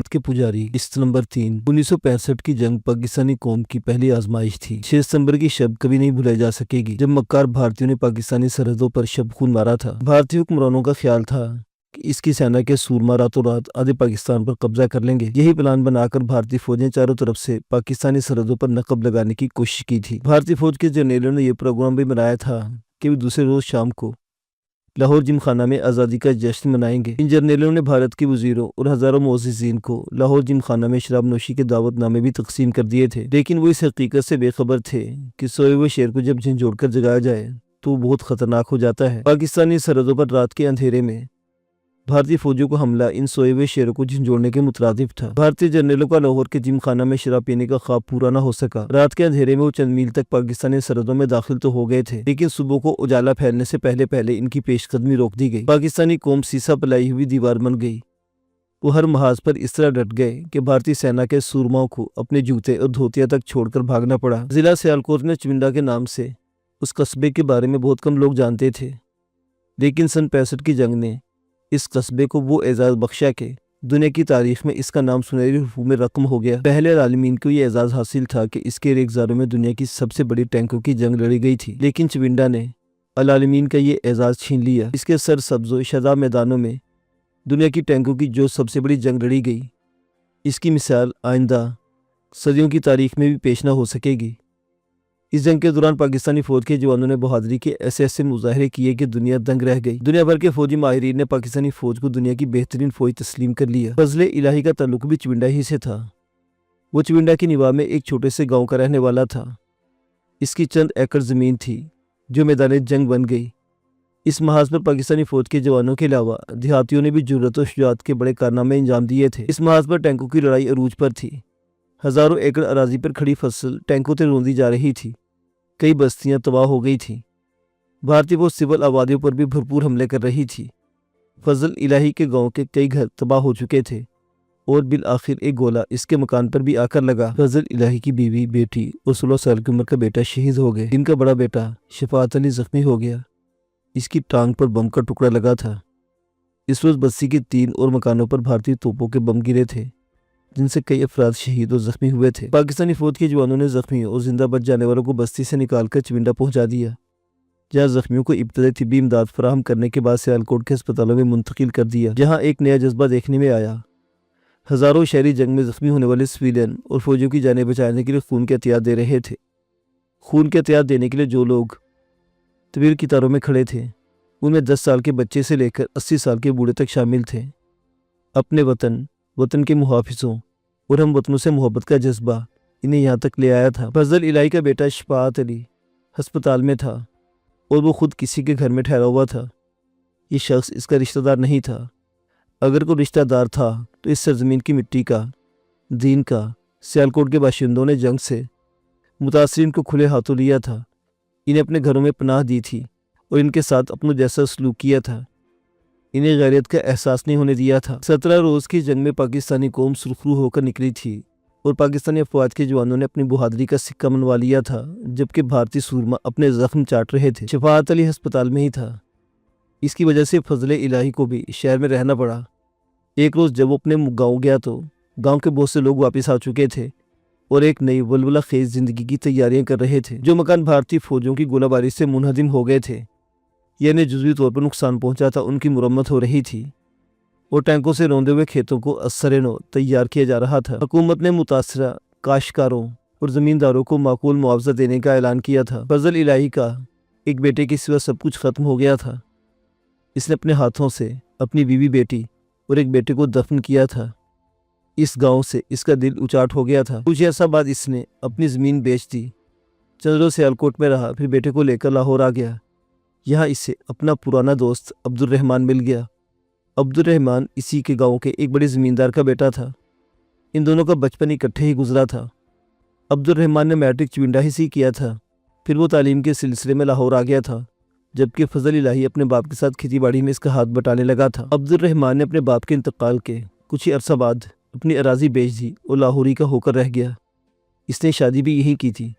لاہور کے پجاری۔ قسط نمبر 3 1965 کی جنگ پاکستانی قوم کی پہلی آزمائش تھی۔ 6 ستمبر کی شب کبھی نہیں بھلائی جا سکے گی جب مکار بھارتیوں نے پاکستانی سرحدوں پر شب خون مارا تھا۔ بھارتی حکمرانوں کا خیال تھا کہ اس کی سینا کے سورما راتوں رات آدھے پاکستان پر قبضہ کر لیں گے۔ یہی پلان بنا کر بھارتی فوجیں چاروں طرف سے پاکستانی سرحدوں پر نقب لگانے کی کوشش کی تھی۔ بھارتی فوج کے جرنیلوں نے یہ پروگرام بھی بنایا تھا کہ دوسرے روز شام کو لاہور جم خانہ میں آزادی کا جشن منائیں گے۔ ان جرنیلوں نے بھارت کے وزیروں اور ہزاروں معززین کو لاہور جم خانہ میں شراب نوشی کے دعوت نامے بھی تقسیم کر دیے تھے، لیکن وہ اس حقیقت سے بے خبر تھے کہ سوئے ہوئے شیر کو جب جھنجھوڑ کر جگایا جائے تو وہ بہت خطرناک ہو جاتا ہے۔ پاکستانی سرحدوں پر رات کے اندھیرے میں بھارتی فوجوں کو حملہ ان سوئے ہوئے شیروں کو جھنجھوڑنے کے مترادف تھا۔ بھارتی جرنیلوں کا لاہور کے جم خانہ میں شراب پینے کا خواب پورا نہ ہو سکا۔ رات کے اندھیرے میں وہ چند میل تک پاکستانی سرحدوں میں داخل تو ہو گئے تھے، لیکن صبح کو اجالا پھیلنے سے پہلے ان کی پیش قدمی روک دی گئی۔ پاکستانی قوم سیسا پلائی ہوئی دیوار بن گئی۔ وہ ہر محاذ پر اس طرح ڈٹ گئے کہ بھارتی سینا کے سورماؤں کو اپنے جوتے اور دھوتیاں تک چھوڑ کر بھاگنا پڑا۔ ضلع سیالکوٹ میں چونڈا کے نام سے اس قصبے کے بارے میں بہت کم لوگ جانتے تھے، لیکن سن 65 کی جنگ نے اس قصبے کو وہ اعزاز بخشا کہ دنیا کی تاریخ میں اس کا نام سنہری حروف میں رقم ہو گیا۔ پہلے العالمین کو یہ اعزاز حاصل تھا کہ اس کے ریگزاروں میں دنیا کی سب سے بڑی ٹینکوں کی جنگ لڑی گئی تھی، لیکن چونڈا نے العالمین کا یہ اعزاز چھین لیا۔ اس کے سر سبز و شاداب میدانوں میں دنیا کی ٹینکوں کی جو سب سے بڑی جنگ لڑی گئی، اس کی مثال آئندہ صدیوں کی تاریخ میں بھی پیش نہ ہو سکے گی۔ اس جنگ کے دوران پاکستانی فوج کے جوانوں نے بہادری کے ایسے مظاہرے کیے کہ دنیا دنگ رہ گئی۔ دنیا بھر کے فوجی ماہرین نے پاکستانی فوج کو دنیا کی بہترین فوج تسلیم کر لیا۔ فضل الہی کا تعلق بھی چونڈا ہی سے تھا۔ وہ چونڈا کی نواح میں ایک چھوٹے سے گاؤں کا رہنے والا تھا۔ اس کی چند ایکڑ زمین تھی جو میدان جنگ بن گئی۔ اس محاذ پر پاکستانی فوج کے جوانوں کے علاوہ دیہاتیوں نے بھی جرأت و شجاعت کے بڑے کارنامے انجام دیے تھے۔ اس محاذ پر ٹینکوں کی لڑائی عروج پر تھی۔ ہزاروں ایکڑ اراضی پر کھڑی فصل ٹینکوں سے روندی جا رہی تھی۔ کئی بستیاں تباہ ہو گئی تھیں۔ بھارتی فوج سول آبادیوں پر بھی بھرپور حملے کر رہی تھی۔ فضل الہی کے گاؤں کے کئی گھر تباہ ہو چکے تھے اور بالآخر ایک گولہ اس کے مکان پر بھی آ کر لگا۔ فضل الہی کی بیوی، بیٹی اور 16 سال کی عمر کا بیٹا شہید ہو گئے۔ ان کا بڑا بیٹا شفاعت علی زخمی ہو گیا۔ اس کی ٹانگ پر بم کا ٹکڑا لگا تھا۔ اس روز بستی کے 3 اور مکانوں پر بھارتی توپوں کے بم گرے تھے، جن سے کئی افراد شہید اور زخمی ہوئے تھے۔ پاکستانی فوج کے جوانوں نے زخمیوں اور زندہ بچ جانے والوں کو بستی سے نکال کر چونڈا پہنچا دیا، جہاں زخمیوں کو ابتدائی طبی امداد فراہم کرنے کے بعد سیالکوٹ کے ہسپتالوں میں منتقل کر دیا، جہاں ایک نیا جذبہ دیکھنے میں آیا۔ ہزاروں شہری جنگ میں زخمی ہونے والے سویلین اور فوجیوں کی جانیں بچانے کے لیے خون کے عطیات دے رہے تھے۔ خون کے عطیات دینے کے لیے جو لوگ طویل قطاروں میں کھڑے تھے، ان میں 10 سال کے بچے سے لے کر 80 سال کے بوڑھے تک شامل تھے۔ اپنے وطن کے محافظوں اور ہم وطنوں سے محبت کا جذبہ انہیں یہاں تک لے آیا تھا۔ فضل الہی کا بیٹا شفاعت علی ہسپتال میں تھا اور وہ خود کسی کے گھر میں ٹھہرا ہوا تھا۔ یہ شخص اس کا رشتہ دار نہیں تھا۔ اگر کوئی رشتہ دار تھا تو اس سرزمین کی مٹی کا، دین کا۔ سیالکوٹ کے باشندوں نے جنگ سے متاثرین کو کھلے ہاتھوں لیا تھا، انہیں اپنے گھروں میں پناہ دی تھی اور ان کے ساتھ اپنوں جیسا سلوک کیا تھا۔ انہیں غیرت کا احساس نہیں ہونے دیا تھا۔ 17 روز کی جنگ میں پاکستانی قوم سرخرو ہو کر نکلی تھی اور پاکستانی افواج کے جوانوں نے اپنی بہادری کا سکہ منوا لیا تھا، جبکہ بھارتی سورما اپنے زخم چاٹ رہے تھے۔ شفاعت علی ہسپتال میں ہی تھا۔ اس کی وجہ سے فضل الہی کو بھی شہر میں رہنا پڑا۔ ایک روز جب وہ اپنے گاؤں گیا تو گاؤں کے بہت سے لوگ واپس آ چکے تھے اور ایک نئی ولولہ خیز زندگی کی تیاریاں کر رہے تھے۔ جو مکان بھارتی فوجوں کی گولہ باری سے منہدم ہو گئے تھے، یعنی جزوی طور پر نقصان پہنچا تھا، ان کی مرمت ہو رہی تھی اور ٹینکوں سے روندے ہوئے کھیتوں کو اثر نو تیار کیا جا رہا تھا۔ حکومت نے متاثرہ کاشتکاروں اور زمینداروں کو معقول معاوضہ دینے کا اعلان کیا تھا۔ فضل الہی کا ایک بیٹے کے سوا سب کچھ ختم ہو گیا تھا۔ اس نے اپنے ہاتھوں سے اپنی بیوی، بیٹی اور ایک بیٹے کو دفن کیا تھا۔ اس گاؤں سے اس کا دل اچاٹ ہو گیا تھا۔ کچھ عرصہ بعد اس نے اپنی زمین بیچ دی، چند روز سیالکوٹ میں رہا، پھر بیٹے کو لے کر لاہور آ گیا۔ یہاں اسے اپنا پرانا دوست عبد الرحمان مل گیا۔ عبد الرحمان اسی کے گاؤں کے ایک بڑے زمیندار کا بیٹا تھا۔ ان دونوں کا بچپن اکٹھے ہی گزرا تھا۔ عبد الرحمان نے میٹرک چونڈا ہی سے کیا تھا، پھر وہ تعلیم کے سلسلے میں لاہور آ گیا تھا، جبکہ فضل الہی اپنے باپ کے ساتھ کھیتی باڑی میں اس کا ہاتھ بٹانے لگا تھا۔ عبد الرحمان نے اپنے باپ کے انتقال کے کچھ ہی عرصہ بعد اپنی اراضی بیچ دی اور لاہوری کا ہو کر رہ گیا۔ اس نے شادی بھی یہیں کی تھی۔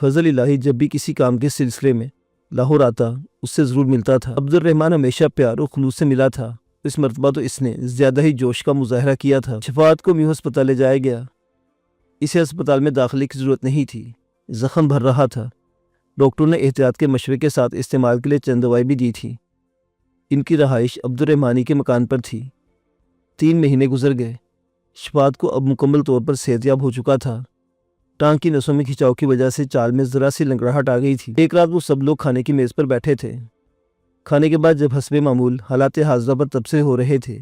فضل الہی جب بھی کسی کام کے سلسلے میں لاہور آتا، اس سے ضرور ملتا تھا۔ عبد الرحمان ہمیشہ پیار اور خلوص سے ملا تھا اس مرتبہ تو اس نے زیادہ ہی جوش کا مظاہرہ کیا تھا۔ شفاعت کو میو ہسپتال لے جایا گیا۔ اسے ہسپتال میں داخلے کی ضرورت نہیں تھی، زخم بھر رہا تھا۔ ڈاکٹر نے احتیاط کے مشورے کے ساتھ استعمال کے لیے چند دوائیں بھی دی تھی۔ ان کی رہائش عبدالرحمانی کے مکان پر تھی۔ 3 مہینے گزر گئے۔ شفاعت کو اب مکمل طور پر صحت یاب ہو چکا تھا۔ ٹانگ کی نسوں میں کھچاؤ کی وجہ سے چال میں ذرا سی لنگڑاہٹ آ گئی تھی۔ ایک رات وہ سب لوگ کھانے کی میز پر بیٹھے تھے۔ کھانے کے بعد جب حسب معمول حالات حاضرہ پر تبصرے ہو رہے تھے،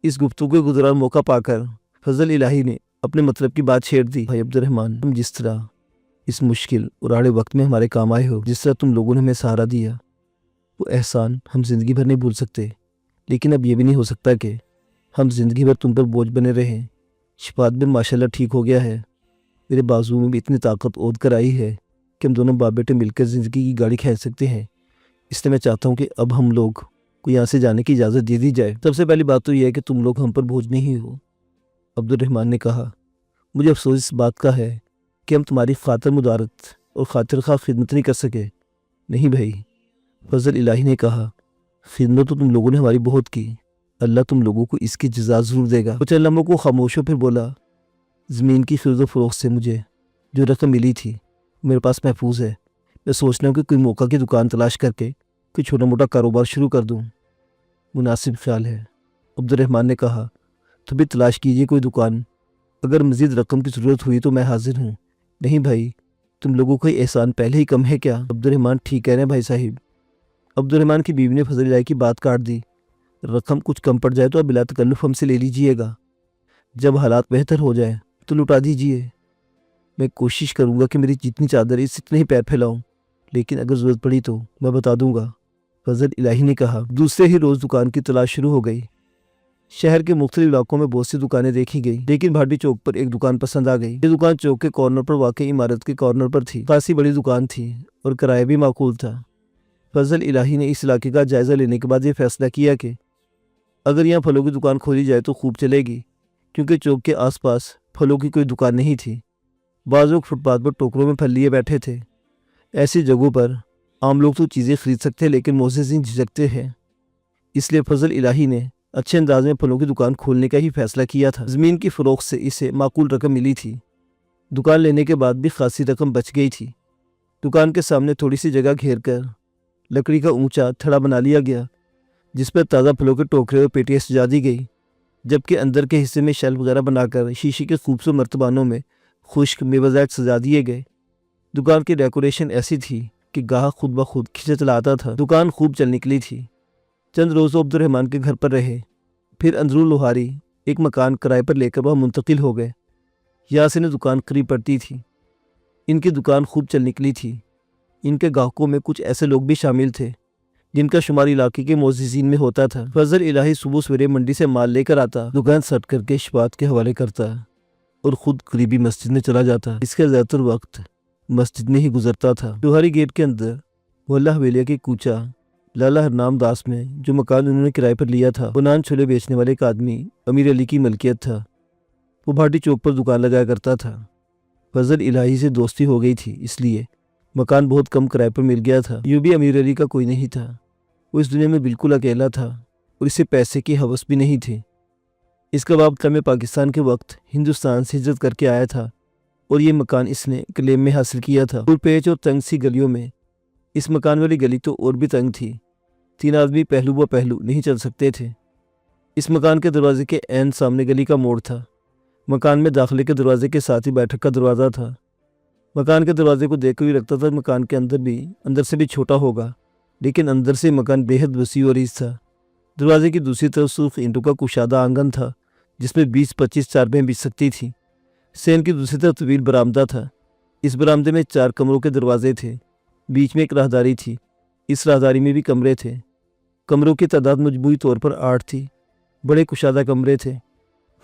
اس گفتگو کے گزران موقع پا کر فضل الہی نے اپنے مطلب کی بات چھیڑ دی۔ بھائی عبدالرحمن، تم جس طرح اس مشکل اور آڑے وقت میں ہمارے کام آئے ہو، جس طرح تم لوگوں نے ہمیں سہارا دیا، وہ احسان ہم زندگی بھر نہیں بھول سکتے۔ لیکن اب یہ بھی نہیں ہو سکتا کہ ہم زندگی بھر تم پر بوجھ بنے رہیں۔ شفاعت بھی ماشاءاللہ ٹھیک ہو گیا ہے۔ میرے بازو میں بھی اتنی طاقت عود کر آئی ہے کہ ہم دونوں باپ بیٹے مل کر زندگی کی گاڑی کھینچ سکتے ہیں۔ اس لیے میں چاہتا ہوں کہ اب ہم لوگ کو یہاں سے جانے کی اجازت دے دی جائے۔ سب سے پہلی بات تو یہ ہے کہ تم لوگ ہم پر بوجھ نہیں ہو۔ عبدالرحمن نے کہا، مجھے افسوس اس بات کا ہے کہ ہم تمہاری خاطر مدارت اور خاطر خواہ خدمت نہیں کر سکے۔ نہیں بھائی، فضل الہی نے کہا، خدمت تو تم لوگوں نے ہماری بہت کی، اللہ تم لوگوں کو اس کی جزا ضرور دے گا۔ کچھ لمحوں کو خاموش ہو پھر بولا، زمین کی خرید و فروخت سے مجھے جو رقم ملی تھی میرے پاس محفوظ ہے۔ میں سوچ رہا ہوں کہ کوئی موقع کی دکان تلاش کر کے کوئی چھوٹا موٹا کاروبار شروع کر دوں۔ مناسب خیال ہے، عبدالرحمن نے کہا، تو بھی تلاش کیجیے کوئی دکان، اگر مزید رقم کی ضرورت ہوئی تو میں حاضر ہوں۔ نہیں بھائی، تم لوگوں کا احسان پہلے ہی کم ہے کیا؟ عبدالرحمن ٹھیک کہہ رہے ہیں بھائی صاحب۔ عبدالرحمن کی بیوی نے فضل الہی کی بات کاٹ دی، رقم کچھ کم پڑ جائے تو اب بلا تکلف ہم سے لے لیجئے گا، جب حالات بہتر ہو جائیں تو لوٹا دیجئے۔ میں کوشش کروں گا کہ میری جتنی چادر اس اتنے ہی پیر پھیلاؤں، لیکن اگر ضرورت پڑی تو میں بتا دوں گا، فضل الہی نے کہا۔ دوسرے ہی روز دکان کی تلاش شروع ہو گئی۔ شہر کے مختلف علاقوں میں بہت سی دکانیں دیکھی گئی، لیکن بھاٹی چوک پر ایک دکان پسند آ گئی۔ یہ دکان چوک کے کارنر پر واقع عمارت کے کارنر پر تھی۔ خاصی بڑی دکان تھی اور کرایہ بھی معقول تھا۔ فضل الہی نے اس علاقے کا جائزہ لینے کے بعد یہ فیصلہ کیا کہ اگر یہاں پھلوں کی دکان کھولی جائے تو خوب چلے گی، کیونکہ چوک کے آس پاس پھلوں کی کوئی دکان نہیں تھی۔ بعض لوگ فٹ پاتھ پر ٹوکروں میں پھل لیے بیٹھے تھے۔ ایسی جگہوں پر عام لوگ تو چیزیں خرید سکتے ہیں، لیکن معززین جھجکتے ہیں۔ اس لیے فضل الہی نے اچھے انداز میں پھلوں کی دکان کھولنے کا ہی فیصلہ کیا تھا۔ زمین کی فروخت سے اسے معقول رقم ملی تھی۔ دکان لینے کے بعد بھی خاصی رقم بچ گئی تھی۔ دکان کے سامنے تھوڑی سی جگہ گھیر کر لکڑی کا اونچا تھڑا بنا لیا گیا، جس پر تازہ پھلوں کے ٹوکرے اور پیٹیاں سجا دی گئی، جبکہ اندر کے حصے میں شیلف وغیرہ بنا کر شیشے کے خوبصورت مرتبانوں میں خشک میوہ جات سجا دیے گئے۔ دکان کی ڈیکوریشن ایسی تھی کہ گاہک خود بخود کھینچا چلا آتا تھا۔ دکان خوب چل نکلی تھی۔ چند روز عبدالرحمن کے گھر پر رہے، پھر اندرون لوہاری ایک مکان کرائے پر لے کر وہاں منتقل ہو گئے۔ یہاں سے انہیں دکان قریب پڑتی تھی۔ ان کی دکان خوب چل نکلی تھی۔ ان کے گاہکوں میں کچھ ایسے لوگ بھی شامل تھے جن کا شمار علاقے کے معززین میں ہوتا تھا۔ فضل الہی صبح سویرے منڈی سے مال لے کر آتا، دکان سیٹ کر کے شفاعت کے حوالے کرتا اور خود قریبی مسجد میں چلا جاتا۔ اس کا زیادہ تر وقت مسجد میں ہی گزرتا تھا۔ لوہاری گیٹ کے اندر محلہ حویلیہ کے کوچہ لالا ہرنام داس میں جو مکان انہوں نے کرائے پر لیا تھا، وہ نان چھولے بیچنے والے ایک آدمی امیر علی کی ملکیت تھا۔ وہ بھاٹی چوک پر دکان لگایا کرتا تھا۔ فضل الہی سے دوستی ہو گئی تھی، اس لیے مکان بہت کم کرائے پر مل گیا تھا۔ یوں بھی امیر علی کا کوئی نہیں تھا۔ وہ اس دنیا میں بالکل اکیلا تھا اور اسے پیسے کی ہوس بھی نہیں تھی۔ اس کا باپ میں پاکستان کے وقت ہندوستان سے ہجرت کر کے آیا تھا اور یہ مکان اس نے کلیم میں حاصل کیا تھا۔ پور پیچ اور تنگ سی گلیوں میں اس مکان والی گلی تو اور بھی تنگ تھی۔ 3 آدمی پہلو و پہلو نہیں چل سکتے تھے۔ اس مکان کے دروازے کے عین سامنے گلی کا موڑ تھا۔ مکان میں داخلے کے دروازے کے ساتھ ہی بیٹھک کا دروازہ تھا۔ مکان کے دروازے کو دیکھ کر بھی لگتا تھا مکان کے اندر سے بھی چھوٹا ہوگا، لیکن اندر سے مکان بے حد وسیع و عریض تھا۔ دروازے کی دوسری طرف سرخ اینٹوں کا کشادہ آنگن تھا جس میں 20-25 چارپائیاں بچھ سکتی تھیں۔ سین کی دوسری طرف طویل برآمدہ تھا۔ اس برآمدے میں 4 کمروں کے دروازے تھے۔ بیچ میں ایک راہداری تھی۔ اس راہداری میں بھی کمرے تھے۔ کمروں کی تعداد مجموعی طور پر 8 تھی۔ بڑے کشادہ کمرے تھے۔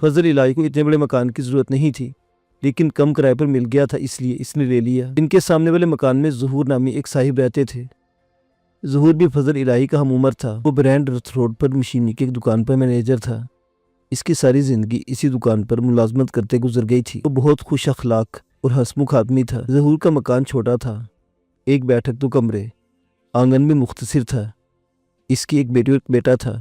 فضل الہی کو اتنے بڑے مکان کی ضرورت نہیں تھی، لیکن کم کرائے پر مل گیا تھا، اس لیے اس نے لے لیا۔ ان کے سامنے والے مکان میں ظہور نامی ایک صاحب رہتے تھے۔ ظہور بھی فضل الہی کا ہم عمر تھا۔ وہ برینڈ رتھ روڈ پر مشینری کی ایک دکان پر مینیجر تھا۔ اس کی ساری زندگی اسی دکان پر ملازمت کرتے گزر گئی تھی۔ وہ بہت خوش اخلاق اور ہنسمکھ آدمی تھا۔ ظہور کا مکان چھوٹا تھا، ایک بیٹھک 2 کمرے، آنگن میں مختصر تھا۔ اس کی ایک بیٹی اور ایک بیٹا تھا۔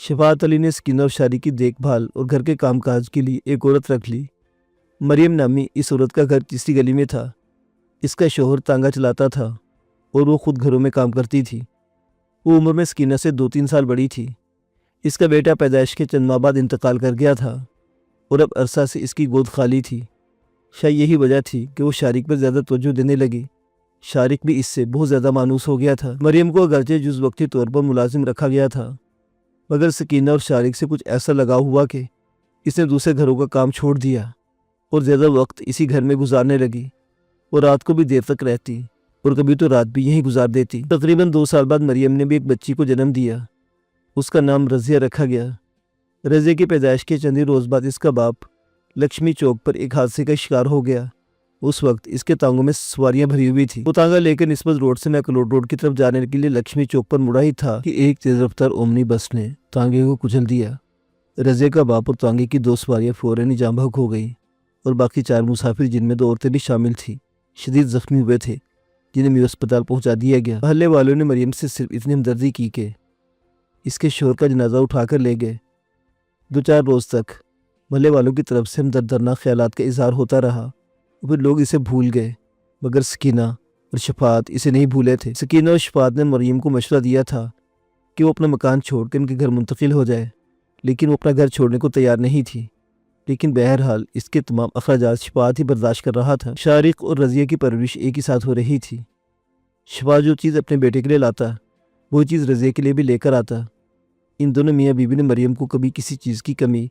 شفاعت علی نے سکینہ اور شارق کی دیکھ بھال اور گھر کے کام کاج کے لیے ایک عورت رکھ لی۔ مریم نامی اس عورت کا گھر تیسری گلی میں تھا۔ اس کا شوہر تانگا چلاتا تھا اور وہ خود گھروں میں کام کرتی تھی۔ وہ عمر میں سکینہ سے 2-3 سال بڑی تھی۔ اس کا بیٹا پیدائش کے چند ماہ بعد انتقال کر گیا تھا اور اب عرصہ سے اس کی گود خالی تھی۔ شاید یہی وجہ تھی کہ وہ شارق پر زیادہ توجہ دینے لگی۔ شارق بھی اس سے بہت زیادہ مانوس ہو گیا تھا۔ مریم کو اگرچہ جز وقتی طور پر ملازم رکھا گیا تھا، مگر سکینہ اور شارق سے کچھ ایسا لگاؤ ہوا کہ اس نے دوسرے گھروں کا کام چھوڑ دیا اور زیادہ وقت اسی گھر میں گزارنے لگی۔ وہ رات کو بھی دیر تک رہتی اور کبھی تو رات بھی یہیں گزار دیتی۔ تقریباً 2 سال بعد مریم نے بھی ایک بچی کو جنم دیا۔ اس کا نام رضیہ رکھا گیا۔ رضیہ کی پیدائش کے چند ہی روز بعد اس کا باپ لکشمی چوک پر ایک حادثے کا شکار ہو گیا۔ اس وقت اس کے تانگوں میں سواریاں بھری ہوئی تھی۔ وہ تانگا لے کر نسبت روڈ سے میکلوڈ روڈ کی طرف جانے کے لیے لکشمی چوک پر مڑا ہی تھا کہ ایک تیز رفتار اومنی بس نے تانگے کو کچل دیا۔ رضیہ کا باپ اور تانگے کی 2 سواریاں فوراً ہی جاں بحق ہو گئی اور باقی 4 مسافر، جن میں 2 عورتیں بھی شامل تھیں، شدید زخمی ہوئے تھے، جنہیں میو اسپتال پہنچا دیا گیا۔ محلے والوں نے مریم سے صرف اتنی ہمدردی کی کہ اس کے شوہر کا جنازہ اٹھا کر لے گئے۔ 2-4 روز تک محلے والوں کی طرف سے دردناک خیالات کا اظہار ہوتا رہا اور پھر لوگ اسے بھول گئے، مگر سکینہ اور شفاعت اسے نہیں بھولے تھے۔ سکینہ اور شفاعت نے مریم کو مشورہ دیا تھا کہ وہ اپنا مکان چھوڑ کر ان کے گھر منتقل ہو جائے، لیکن وہ اپنا گھر چھوڑنے کو تیار نہیں تھی۔ لیکن بہرحال اس کے تمام اخراجات شفاعت ہی برداشت کر رہا تھا۔ شارق اور رضیہ کی پرورش ایک ہی ساتھ ہو رہی تھی۔ شفاعت جو چیز اپنے بیٹے کے لیے لاتا، وہی چیز رضیہ کے لیے بھی لے کر آتا۔ ان دونوں میاں بیوی نے مریم کو کبھی کسی چیز کی کمی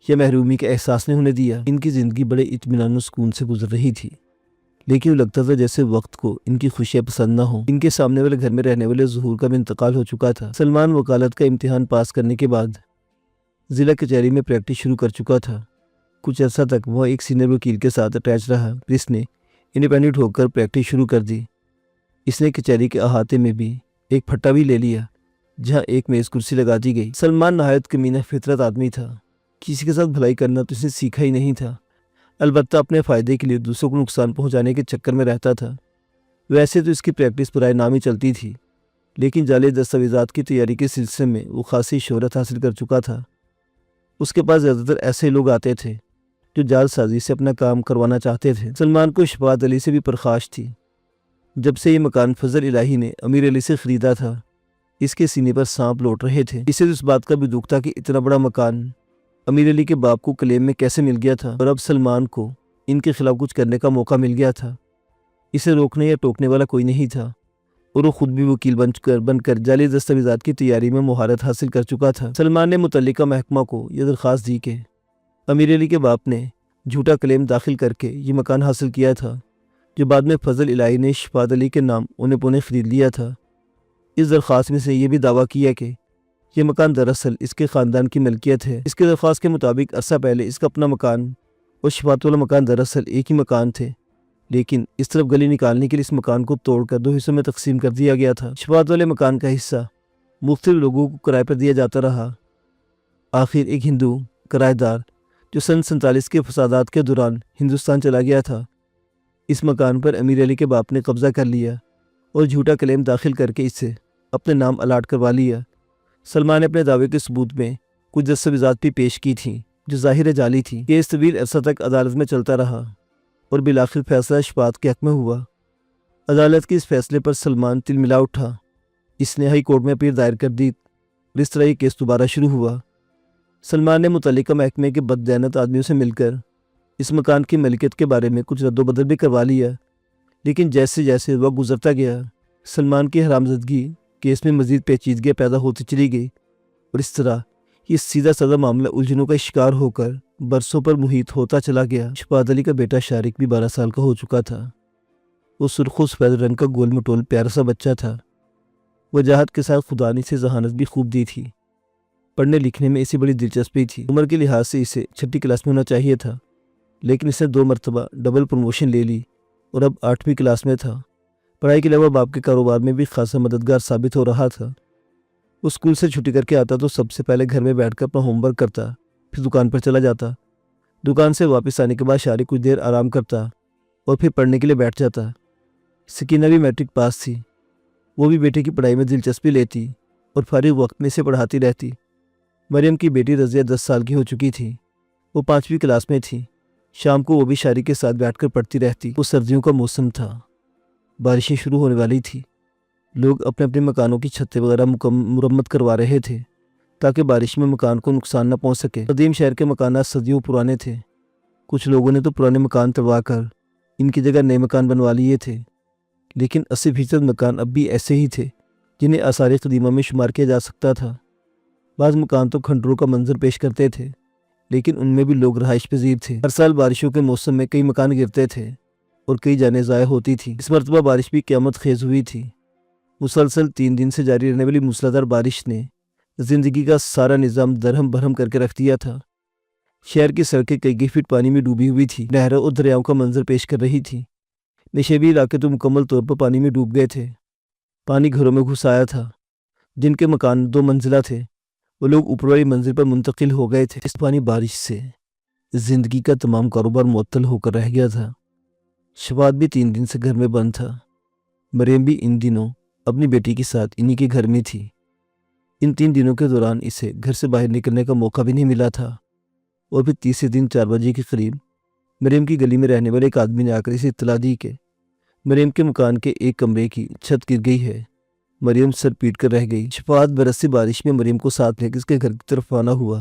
یا محرومی کا احساس نہیں ہونے دیا۔ ان کی زندگی بڑے اطمینان و سکون سے گزر رہی تھی، لیکن وہ لگتا تھا جیسے وقت کو ان کی خوشیاں پسند نہ ہوں۔ ان کے سامنے والے گھر میں رہنے والے ظہور کا بھی انتقال ہو چکا تھا۔ سلمان وکالت کا امتحان پاس کرنے کے بعد ضلع کچہری میں پریکٹس شروع کر چکا تھا۔ کچھ عرصہ تک وہ ایک سینئر وکیل کے ساتھ اٹیچ رہا، پھر اس نے انڈیپینڈنٹ ہو کر پریکٹس شروع کر دی۔ اس نے کچہری کے احاطے میں بھی ایک پھٹا بھی لے لیا جہاں ایک میز کرسی لگا دی گئی۔ سلمان نہایت کمینہ فطرت آدمی تھا۔ کسی کے ساتھ بھلائی کرنا تو اس نے سیکھا ہی نہیں تھا، البتہ اپنے فائدے کے لیے دوسروں کو نقصان پہنچانے کے چکر میں رہتا تھا۔ ویسے تو اس کی پریکٹس برائے نام ہی چلتی تھی، لیکن جعلی دستاویزات کی تیاری کے سلسلے میں وہ خاصی شہرت حاصل کر چکا تھا۔ اس کے پاس زیادہ تر ایسے لوگ آتے تھے جو جعل سازی سے اپنا کام کروانا چاہتے تھے۔ سلمان کو شفاعت علی سے بھی پرخاش تھی۔ جب سے یہ مکان فضل الہی نے امیر علی سے خریدا تھا، اس کے سینے پر سانپ لوٹ رہے تھے۔ اسے تو اس بات کا بھی دکھ تھا کہ اتنا بڑا مکان امیر علی کے باپ کو کلیم میں کیسے مل گیا تھا، اور اب سلمان کو ان کے خلاف کچھ کرنے کا موقع مل گیا تھا۔ اسے روکنے یا ٹوکنے والا کوئی نہیں تھا، اور وہ خود بھی وکیل بن کر جعلی دستاویزات کی تیاری میں مہارت حاصل کر چکا تھا۔ سلمان نے متعلقہ محکمہ کو یہ درخواست دی کہ امیر علی کے باپ نے جھوٹا کلیم داخل کر کے یہ مکان حاصل کیا تھا، جو بعد میں فضل الہی نے شفاعت علی کے نام اونے پونے خرید لیا تھا۔ اس درخواست میں سے یہ بھی دعویٰ کیا کہ یہ مکان دراصل اس کے خاندان کی ملکیت ہے۔ اس کے درخواست کے مطابق عرصہ پہلے اس کا اپنا مکان اور شفاعت والا مکان دراصل ایک ہی مکان تھے، لیکن اس طرف گلی نکالنے کے لیے اس مکان کو توڑ کر 2 حصوں میں تقسیم کر دیا گیا تھا۔ شفاعت والے مکان کا حصہ مختلف لوگوں کو کرائے پر دیا جاتا رہا۔ آخر ایک ہندو کرایہ دار جو سن 47 کے فسادات کے دوران ہندوستان چلا گیا تھا، اس مکان پر امیر علی کے باپ نے قبضہ کر لیا اور جھوٹا کلیم داخل کر کے اسے اپنے نام الاٹ کروا لیا۔ سلمان نے اپنے دعوے کے ثبوت میں کچھ دستاویزات بھی پیش کی تھیں جو ظاہر جعلی تھی۔ کیس طویل عرصہ تک عدالت میں چلتا رہا اور بالآخر فیصلہ شفاعت کے حق میں ہوا۔ عدالت کے اس فیصلے پر سلمان تل ملا اٹھا۔ اس نے ہائی کورٹ میں اپیل دائر کر دی اور اس طرح یہ کیس دوبارہ شروع ہوا۔ سلمان نے متعلقہ محکمے کے بددیانت آدمیوں سے مل کر اس مکان کی ملکیت کے بارے میں کچھ رد و بدل بھی کروا لیا، لیکن جیسے جیسے وقت گزرتا گیا، سلمان کی حرامزدگی کیس میں مزید پیچیدگیاں پیدا ہوتی چلی گئی، اور اس طرح یہ سیدھا سادہ معاملہ الجھنوں کا شکار ہو کر برسوں پر محیط ہوتا چلا گیا۔ شفاعت علی کا بیٹا شارق بھی 12 سال کا ہو چکا تھا۔ وہ سرخ و سفید رنگ کا گول مٹول پیارا سا بچہ تھا۔ وجاہت کے ساتھ خدا نے اسے ذہانت بھی خوب دی تھی۔ پڑھنے لکھنے میں اسے بڑی دلچسپی تھی۔ عمر کے لحاظ سے اسے 6ٹھی کلاس میں ہونا چاہیے تھا، لیکن اس نے 2 مرتبہ ڈبل پروموشن لے لی اور اب 8ویں کلاس میں تھا۔ پڑھائی کے علاوہ باپ کے کاروبار میں بھی خاصا مددگار ثابت ہو رہا تھا۔ وہ اسکول سے چھٹی کر کے آتا تو سب سے پہلے گھر میں بیٹھ کر اپنا ہوم ورک کرتا، پھر دکان پر چلا جاتا۔ دکان سے واپس آنے کے بعد شارق کچھ دیر آرام کرتا اور پھر پڑھنے کے لیے بیٹھ جاتا۔ سکینہ بھی میٹرک پاس تھی۔ وہ بھی بیٹے کی پڑھائی میں دلچسپی لیتی اور فارغ وقت میں اسے پڑھاتی رہتی۔ مریم کی بیٹی رضیہ 10 سال کی ہو چکی تھی۔ وہ 5ویں کلاس میں تھی۔ شام کو وہ بھی شارق کے ساتھ بیٹھ کر پڑھتی رہتی۔ وہ سردیوں کا موسم تھا، بارشیں شروع ہونے والی تھی۔ لوگ اپنے اپنے مکانوں کی چھتیں وغیرہ مرمت کروا رہے تھے تاکہ بارش میں مکان کو نقصان نہ پہنچ سکے۔ قدیم شہر کے مکانات صدیوں پرانے تھے۔ کچھ لوگوں نے تو پرانے مکان توڑوا کر ان کی جگہ نئے مکان بنوا لیے تھے، لیکن 80% مکان اب بھی ایسے ہی تھے جنہیں آثار قدیمہ میں شمار کیا جا سکتا تھا۔ بعض مکان تو کھنڈروں کا منظر پیش کرتے تھے، لیکن ان میں بھی لوگ رہائش پذیر تھے۔ ہر سال بارشوں کے موسم میں کئی مکان گرتے تھے اور کئی جانیں ضائع ہوتی تھیں۔ اس مرتبہ بارش بھی قیامت خیز ہوئی تھی۔ مسلسل 3 دن سے جاری رہنے والی موسلادھار بارش نے زندگی کا سارا نظام درہم برہم کر کے رکھ دیا تھا۔ شہر کی سڑکیں کئی فٹ پانی میں ڈوبی ہوئی تھی، نہروں اور دریاؤں کا منظر پیش کر رہی تھی۔ نشیبی علاقے تو مکمل طور پر پانی میں ڈوب گئے تھے۔ پانی گھروں میں گھس آیا تھا۔ جن کے مکان 2 منزلہ تھے وہ لوگ اوپر والی منزل پر منتقل ہو گئے تھے۔ اس پانی بارش سے زندگی کا تمام کاروبار معطل ہو کر رہ گیا تھا۔ شفاعت بھی 3 دن سے گھر میں بند تھا۔ مریم بھی ان دنوں اپنی بیٹی کے ساتھ انہی کے گھر میں تھی۔ ان 3 دنوں کے دوران اسے گھر سے باہر نکلنے کا موقع بھی نہیں ملا تھا، اور پھر تیسرے دن 4 بجے کے قریب مریم کی گلی میں رہنے والے ایک آدمی نے آ کر اسے اطلاع دی کہ مریم کے مکان کے ایک کمرے کی چھت گر گئی ہے۔ مریم سر پیٹ کر رہ گئی۔ شفاعت برستی بارش میں مریم کو ساتھ لے کر اس کے گھر کی طرف روانہ ہوا۔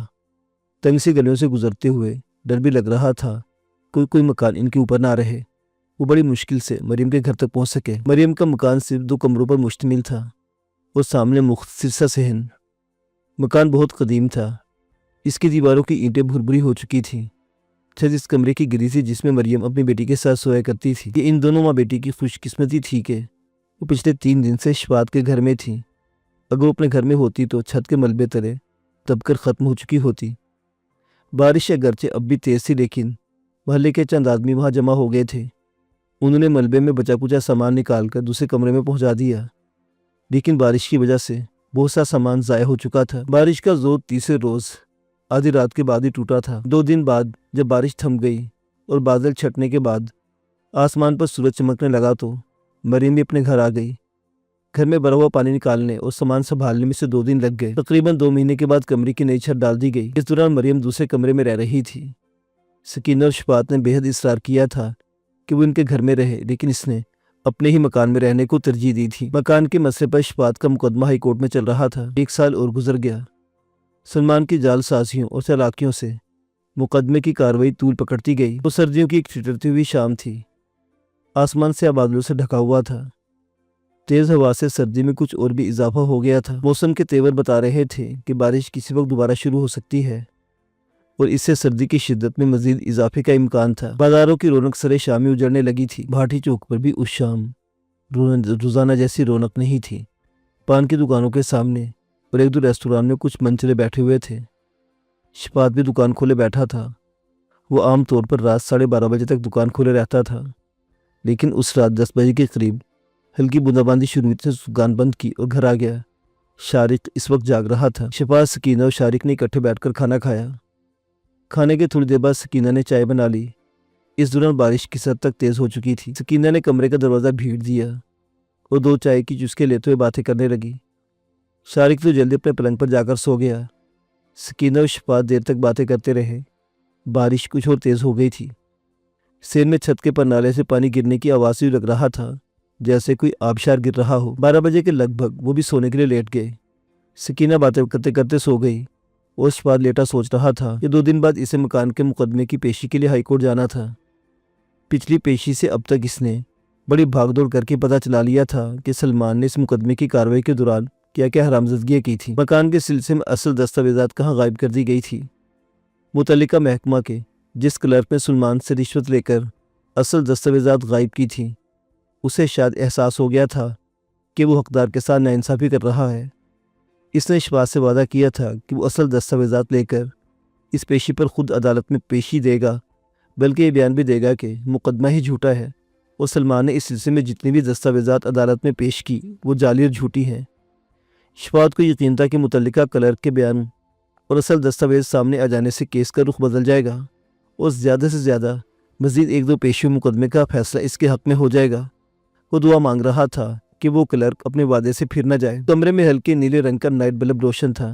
تنگ سی گلیوں سے گزرتے ہوئے ڈر بھی لگ رہا تھا کوئی مکان ان کے اوپر نہ رہے۔ وہ بڑی مشکل سے مریم کے گھر تک پہنچ سکے۔ مریم کا مکان صرف 2 کمروں پر مشتمل تھا اور سامنے مختصر سا صحن۔ مکان بہت قدیم تھا۔ اس کی دیواروں کی اینٹیں بھربھری ہو چکی تھیں۔ چھت اس کمرے کی گری تھی جس میں مریم اپنی بیٹی کے ساتھ سویا کرتی تھی۔ یہ ان دونوں ماں بیٹی کی خوش قسمتی تھی کہ وہ پچھلے 3 دن سے شفاعت کے گھر میں تھی۔ اگر وہ اپنے گھر میں ہوتی تو چھت کے ملبے تلے دب کر ختم ہو چکی ہوتی۔ بارش اگرچہ اب بھی تیز تھی، لیکن محلے کے چند آدمی وہاں جمع ہو گئے تھے۔ انہوں نے ملبے میں بچا کچا سامان نکال کر دوسرے کمرے میں پہنچا دیا، لیکن بارش کی وجہ سے بہت سا سامان ضائع ہو چکا تھا۔ بارش کا زور تیسرے روز آدھی رات کے بعد ہی ٹوٹا تھا۔ 2 دن بعد جب بارش تھم گئی اور بادل چھٹنے کے بعد آسمان پر سورج چمکنے لگا تو مریم بھی اپنے گھر آ گئی۔ گھر میں بھرا ہوا پانی نکالنے اور سامان سنبھالنے میں سے 2 دن لگ گئے۔ تقریباً 2 مہینے کے بعد کمرے کی نئی چھت ڈال دی گئی۔ اس دوران مریم دوسرے کمرے میں رہ رہی تھی۔ سکینہ اور شفاعت نے بے حد اصرار کیا تھا کہ وہ ان کے گھر میں رہے، لیکن اس نے اپنے ہی مکان میں رہنے کو ترجیح دی تھی۔ مکان کے مسئلے پر شفاعت کا مقدمہ ہائی کورٹ میں چل رہا تھا۔ 1 سال اور گزر گیا۔ سلمان کی جال سازیوں اور چالاکیوں سے مقدمے کی کارروائی طول پکڑتی گئی۔ وہ سردیوں کی ایک ٹھٹرتی ہوئی شام تھی۔ آسمان سیاہ بادلوں سے ڈھکا ہوا تھا۔ تیز ہوا سے سردی میں کچھ اور بھی اضافہ ہو گیا تھا۔ موسم کے تیور بتا رہے تھے کہ بارش کسی وقت دوبارہ شروع ہو سکتی ہے، اور اس سے سردی کی شدت میں مزید اضافے کا امکان تھا۔ بازاروں کی رونق سرے شامی اجڑنے لگی تھی۔ بھاٹی چوک پر بھی اس شام روزانہ جیسی رونق نہیں تھی۔ پان کی دکانوں کے سامنے اور 1-2 ریستوران میں کچھ منچلے بیٹھے ہوئے تھے۔ شفاعت بھی دکان کھولے بیٹھا تھا۔ وہ عام طور پر رات 12:30 بجے تک دکان کھولے رہتا تھا، لیکن اس رات 10 بجے کے قریب ہلکی بونداباندی شروع ہوئی تو دکان بند کی اور گھر آ گیا۔ شارق اس وقت جاگ رہا تھا۔ شفاعت، سکینہ اور شارق نے اکٹھے بیٹھ کر کھانا کھایا۔ کھانے کے تھوڑی دیر بعد سکینہ نے چائے بنا لی۔ اس دوران بارش کس حد تک تیز ہو چکی تھی۔ سکینہ نے کمرے کا دروازہ بھیڑ دیا اور 2 چائے کی چسکے لیتے ہوئے باتیں کرنے لگی۔ شارق تو جلدی اپنے پلنگ پر جا کر سو گیا۔ سکینہ اور شفاعت دیر تک باتیں کرتے رہے۔ بارش کچھ اور تیز ہو گئی تھی۔ سیر میں چھت کے پر نالے سے پانی گرنے کی آواز سے لگ رہا تھا جیسے کوئی آبشار گر رہا ہو۔ 12 بجے کے لگ بھگ وہ بھی سونے کے لیے لیٹ گئے۔ سکینہ باتیں کرتے کرتے سو گئی اور شفاعت لیٹا سوچ رہا تھا کہ 2 دن بعد اسے مکان کے مقدمے کی پیشی کے لیے ہائی کورٹ جانا تھا۔ پچھلی پیشی سے اب تک اس نے بڑی بھاگ دوڑ کر کے پتہ چلا لیا تھا کہ سلمان نے اس مقدمے کی کارروائی کے دوران کیا کیا حرامزادگیاں کی تھی۔ مکان کے سلسلے میں اصل دستاویزات کہاں غائب کر دی گئی تھی۔ متعلقہ محکمہ کے جس کلرک نے سلمان سے رشوت لے کر اصل دستاویزات غائب کی تھی، اسے شاید احساس ہو گیا تھا کہ وہ حقدار کے ساتھ ناانصافی کر رہا ہے۔ اس نے شفاعت سے وعدہ کیا تھا کہ وہ اصل دستاویزات لے کر اس پیشی پر خود عدالت میں پیشی دے گا، بلکہ یہ بیان بھی دے گا کہ مقدمہ ہی جھوٹا ہے اور سلمان نے اس سلسلے میں جتنی بھی دستاویزات عدالت میں پیش کی وہ جعلی اور جھوٹی ہیں۔ شفاعت کو یقین تھا کہ متعلقہ کلرک کے بیان اور اصل دستاویز سامنے آ جانے سے کیس کا رخ بدل جائے گا اور زیادہ سے زیادہ مزید 1-2 پیشیوں مقدمے کا فیصلہ اس کے حق میں ہو جائے گا۔ وہ دعا مانگ رہا تھا کہ وہ کلرک اپنے وعدے سے پھر نہ جائے۔ کمرے میں ہلکے نیلے رنگ کا نائٹ بلب روشن تھا۔